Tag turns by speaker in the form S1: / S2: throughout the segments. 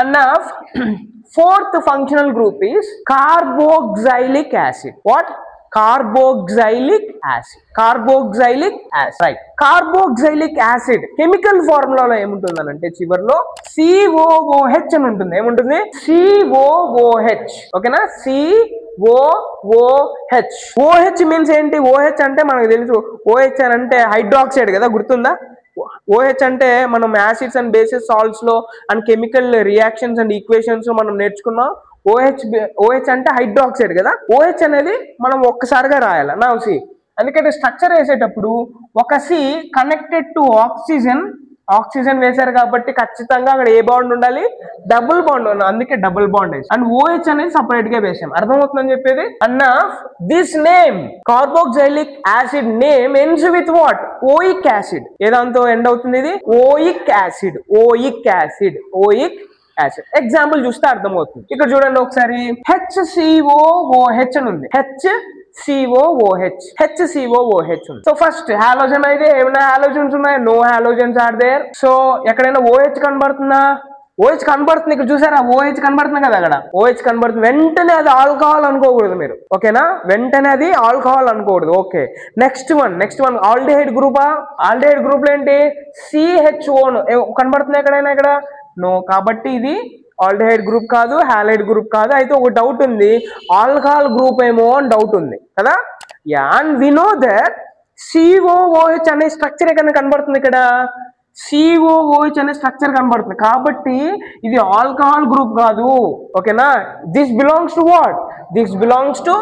S1: And now fourth functional group is carboxylic acid. What? Carboxylic acid. Carboxylic acid. Right. Carboxylic acid chemical formula lo emuntundanante chivarlo COOH అని ఉంటుంది. ఏముంటుంది? COOH. ఓకేనా? COOH. OH means ఏంటి? OH అంటే మనకు తెలుసు. OH అని అంటే హైడ్రాక్సైడ్ కదా, గుర్తుందా? OH అంటే మనం యాసిడ్స్ అండ్ బేసిస్ సాల్ట్స్ లో and chemical reactions and equations మనం నేర్చుకున్నాం. OH అంటే హైడ్రాక్సైడ్ కదా. OH అనేది మనం ఒక్కసారిగా రాయాలి. నా సి అందుకంటే స్ట్రక్చర్ వేసేటప్పుడు ఒక సి కనెక్టెడ్ టు ఆక్సిజన్ వేశారు కాబట్టి ఖచ్చితంగా అక్కడ ఏ బాండ్ ఉండాలి? డబుల్ బాండ్ ఉండాలి. అందుకే డబుల్ బాండ్ వేసాం. అండ్ OH అనేది సపరేట్ గా వేసాం. అర్థమవుతుందని చెప్పేది. అన్న this name carboxylic acid name ends with what? Oic acid. ఏదాంతో ఎండ్ అవుతుంది ఇది? Oic acid. ఎగ్జాంపుల్ చూస్తే అర్థమవుతుంది. ఇక్కడ చూడండి ఒకసారి. HCOOH అని ఉంది. HCOOH ఉంది. సో ఫస్ట్ హాలోజన్ అయితే ఏమైనా హాలోజన్స్ ఉన్నాయి? No halogens are there. So ఎక్కడైనా OH కనబడుతుందా? OH కనబడుతుంది. ఇక్కడ చూసారా? OH కనబడుతుంది కదా. అక్కడ OH కనబడుతుంది. వెంటనే అది ఆల్కహాల్ అనుకోకూడదు మీరు. ఓకేనా? వెంటనే అది ఆల్కహాల్ అనుకోకూడదు. ఓకే. నెక్స్ట్ వన్ ఆల్డిహైడ్ గ్రూపా? ఆల్డిహైడ్ గ్రూప్ లో ఏంటి? CHO కనబడుతుంది ఎక్కడైనా? ఇక్కడ నో. కాబట్టి ఇది ఆల్డిహైడ్ గ్రూప్ కాదు, హాలైడ్ గ్రూప్ కాదు. అయితే ఒక డౌట్ ఉంది, ఆల్కహాల్ గ్రూప్ ఏమో అని డౌట్ ఉంది కదా. And we know that COOH అనే స్ట్రక్చర్ ఎక్కడ కనబడుతుంది? ఇక్కడ COOH అనే స్ట్రక్చర్ కనబడుతుంది. కాబట్టి ఇది ఆల్కహాల్ గ్రూప్ కాదు. ఓకేనా? This belongs to what? This belongs to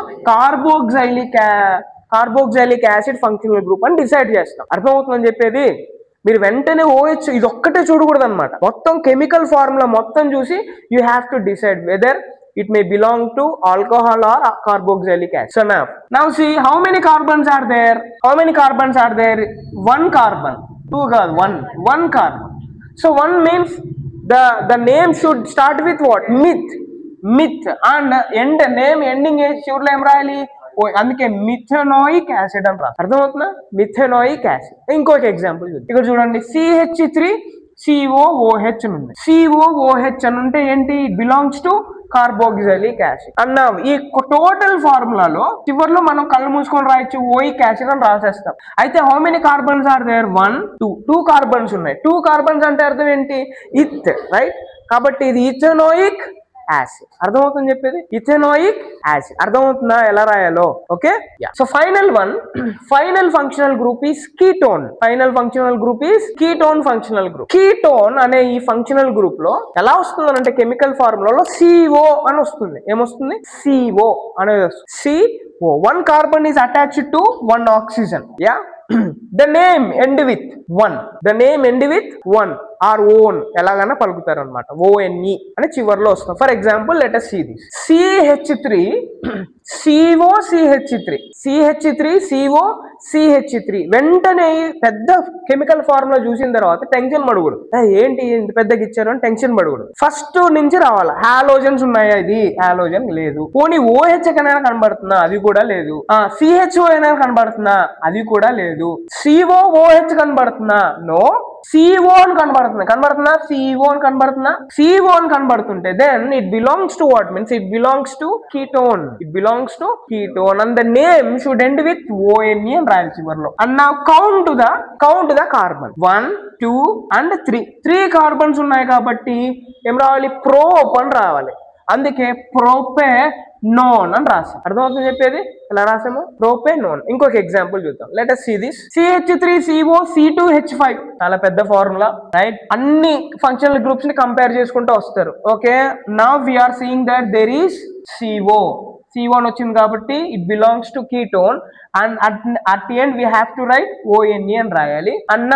S1: carboxylic acid functional group అని డిసైడ్ చేస్తాం. అర్థమవుతుందని చెప్పేది. మీరు వెంటనే OH ఇది ఒక్కటే చూడకూడదు అనమాట. మొత్తం కెమికల్ ఫార్ములా మొత్తం చూసి you have to decide whether it may belong to alcohol or carboxylic acid. So now see how many carbons are there? One carbon. Two carbon. One carbon. So one means the name should start with what? Meth. And end name ending should em rayali. అందుకే మిథెనోయిక్ acid అని రాస్తారు. అర్థమవుతుందా? మిథెనోయిక్ acid. ఇంకొక example ఇక్కడ చూడండి. CH3COOH అని ఉంది. COOH అని ఉంటే ఏంటి? It belongs to carboxylic acid అన్నా. ఈ టోటల్ ఫార్ములాలో చివరిలో మనం కళ్ళు మూసుకొని రాయొచ్చు ఓయిక్ యాసిడ్ అని రాసేస్తాం. అయితే how many carbons are there? 1 2 carbons ఉన్నాయి. 2 కార్బన్స్ అంటే అర్థం ఏంటి? Eth, right? కాబట్టి ఇది ఇథెనోయిక్ యాసిడ్. అర్థమవుతుంది చెప్పేది. Ethanoic acid. అర్థమవుతుందా ఎలా రాయాలో? Okay. So final functional group is ketone. Ketone అనే ఈ ఫంక్షనల్ గ్రూప్ లో ఎలా వస్తుంది అంటే కెమికల్ ఫార్ములాలో CO అని వస్తుంది. ఏమొస్తుంది? CO అనేది వస్తుంది. CO. 1 carbon is attached to 1 oxygen. Yeah. The name end with 1. Or own ఎలాగైనా పలుకుతారు అనమాట. ONE అని చివరిలో వస్తుంది. For example let us see this. CH3CO వెంటనే పెద్ద కెమికల్ ఫార్ములా చూసిన తర్వాత టెన్షన్ పడకూడదు. ఏంటి ఇంత పెద్దగా ఇచ్చారు అని టెన్షన్ పడకూడదు. ఫస్ట్ నుంచి రావాలి. హాలోజన్స్ ఉన్నాయా? ఇది హాలోజన్ లేదు. పోనీ OH అయినా కనబడుతుందా? అది కూడా లేదు. CHO అయినా కనబడుతుందా? అది కూడా లేదు. COOH కనబడుతుందా? నో. CO అని కనబడుతుందా? CO అని కనబడుతుంటే then it belongs to what? Means it belongs to ketone. And the name should end with ONE అని రాయాలి చివరిలో. And now count the carbon. 1 2 and 3 carbons ఉన్నాయి కాబట్టి ఏం రావాలి? ప్రోప్ అని రావాలి. అందుకే ప్రోపెనోన్ అని రాసాం. అర్థమవుతుంది చెప్పేది. ఎలా రాసాము? ప్రోపెనోన్. ఇంకొక ఎగ్జాంపుల్ చూద్దాం. Let us see this. CH3CO C2H5 చాలా పెద్ద ఫార్ములా, రైట్? అన్ని ఫంక్షనల్ గ్రూప్స్ ని కంపేర్ చేసుకుంటూ వస్తారు. Okay. Now we are seeing that there is CO అని వచ్చింది కాబట్టి it belongs to ketone. And at the end we have to write ONE అని రాయాలి. అన్న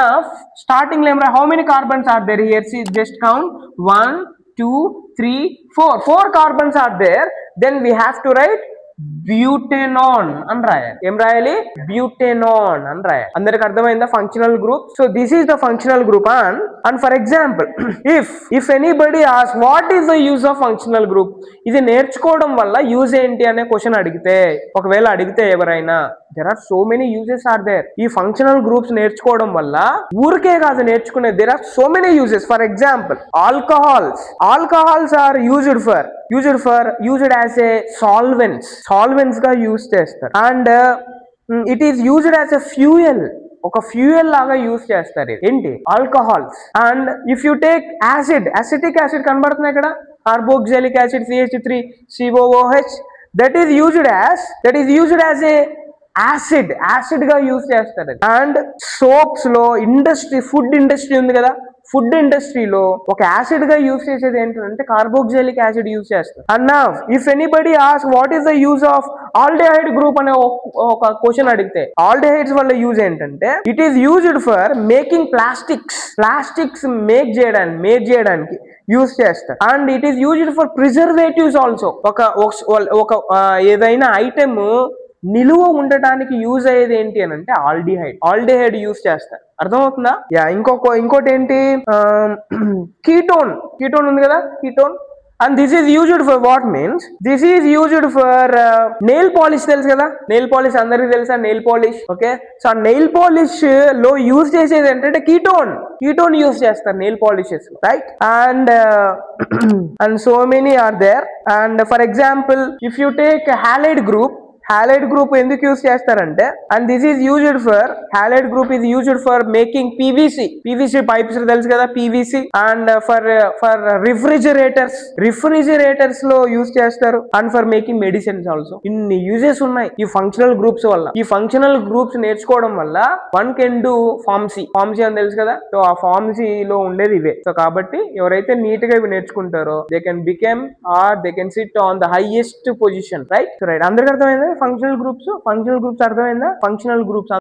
S1: స్టార్టింగ్ లో ఏం రాయాలి? How many carbons are there here? Just count 1 2 3 4 carbons are there. Then we have to write butanone అని రాయాలి. ఏం రాయాలి? బ్యూటెనాన్ అని రాయాలి. అందరికి అర్థమైందా functional group? So this is the functional group. And for example, if anybody ఆస్ what is the use of functional group, ఇది నేర్చుకోవడం వల్ల యూజ్ ఏంటి అనే క్వశ్చన్ అడిగితే, ఒకవేళ అడిగితే ఎవరైనా, there are so many uses are there. ఈ ఫంక్షనల్ గ్రూప్స్ నేర్చుకోవడం వల్ల ఊరికే కాదు నేర్చుకునేది, there are so many uses. For example, alcohols are used as a solvents గా యూజ్ చేస్తారు. And it is used as a fuel, ఒక ఫ్యూయల్ లాగా యూజ్ చేస్తారు. ఏంటి? Alcohols. And if you take acetic acid కనబడుతున్నాయి ఇక్కడ, carboxylic acid CH3 COOH, that is used as a acid గా use చేస్తారు. అండ్ సోప్స్ లో ఫుడ్ ఇండస్ట్రీ ఉంది కదా, ఫుడ్ ఇండస్ట్రీలో ఒక యాసిడ్ గా యూజ్ చేసేది ఏంటంటే కార్బోక్సిలిక్ యాసిడ్ యూజ్ చేస్తారు. And now if anybody ask what is the use of aldehyde group అనే ఒక క్వశ్చన్ అడిగితే, ఆల్డిహైడ్స్ వల్ల యూజ్ ఏంటంటే it is used for making plastics make చేయడానికి యూజ్ చేస్తారు. And it is used for preservatives also. ఒక ఏదైనా ఐటమ్ నిలువ ఉండటానికి యూజ్ అయ్యేది ఏంటి అని అంటే ఆల్డిహైడ్ యూజ్ చేస్తారు. అర్థమవుతుందా? ఇంకోటి ఏంటి? కీటోన్ ఉంది కదా, ketone. And this is used for what means, this is used for nail polish. తెలుసు కదా నెయిల్ పాలిష్, అందరికి తెలుసా నెయిల్ పాలిష్? ఓకే, సో ఆ నెయిల్ పాలిష్ లో యూజ్ చేసేది ఏంటంటే కీటోన్ యూజ్ చేస్తారు nail polishes, right? And so many are there. And for example, if you take halide group ఎందుకు యూజ్ చేస్తారంటే, and this is used for halide group is used for making PVC pipes తెలుసు కదా, PVC. And for refrigerators లో use చేస్తారు. And for making medicines also. ఇన్ని uses ఉన్నాయి ఈ functional groups వల్ల. ఈ ఫంక్షనల్ గ్రూప్స్ నేర్చుకోవడం వల్ల వన్ కెన్ డూ ఫార్మసీ అని తెలుసు కదా. సో ఆ ఫార్మసీలో ఉండేది ఇవే. సో కాబట్టి ఎవరైతే నీట్ గా ఇవి నేర్చుకుంటారో they can become or they can sit on the highest position, right? అందరికి అర్థమైందా ఫంక్షనల్ గ్రూప్స్ అర్థమైందా? Functional groups